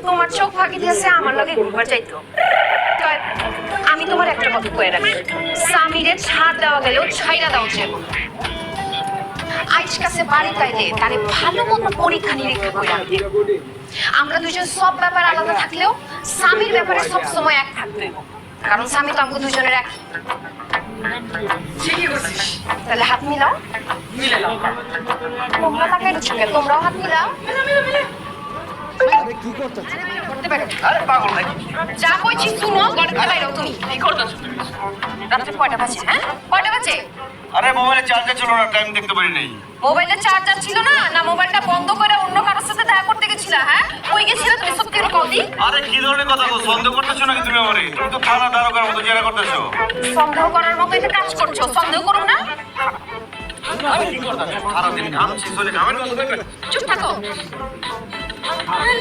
তোমার চোখ ফাঁকি দিয়েছে আমার লগে ঘুরবার চাইতো। আমি তোমার একটা কথা কয়ে রাখি, স্বামীরে ছাড় দেওয়া গেলেও ছাইরা দাও যে আইস কাছে বাড়ি তাইলে তারে ভালো মতো পরীক্ষা নিরীক্ষা করে আনতে। আমরা দুজন সব ব্যাপার আলাদা থাকলেও স্বামীর ব্যাপারে সব সময় এক থাকতে, কারণ স্বামী তো আমাকে দুজনের এক। ঠিকই করছিস। তাহলে হাত মিলাও। মিলে নাও। তোমরা তাকাই দিচ্ছ কেন? তোমরাও হাত মিলাও। আরে কি করতেছ? করতে পারো। আরে পাগল নাকি? যা কইছি শুনো, ঘরে বাইরো তুমি। কি করতেছ? রাত্রে কয়টা বাজে? হ্যাঁ, কয়টা বাজে? আরে মোবাইলে চার্জার ছিল না, টাইম দেখতে পারি নাই। মোবাইলে চার্জার ছিল না, না মোবাইলটা বন্ধ করে অন্য কারোর সাথে দেখা করতে গেছিলা? হ্যাঁ, কই গেছিলা তুমি? সত্যি করে কও দি। আরে কি ধরনের কথা বল? সন্দেহ করতেছো নাকি তুমি আমারে? তুমি তো থানা দারোগার মতো জেরা করতেছো। সন্দেহ করার মতো এটা কাজ করছো, সন্দেহ করো না। সারাদিন ঘামছি, চলে ঘামের মতো দেখবে। চুপ থাকো।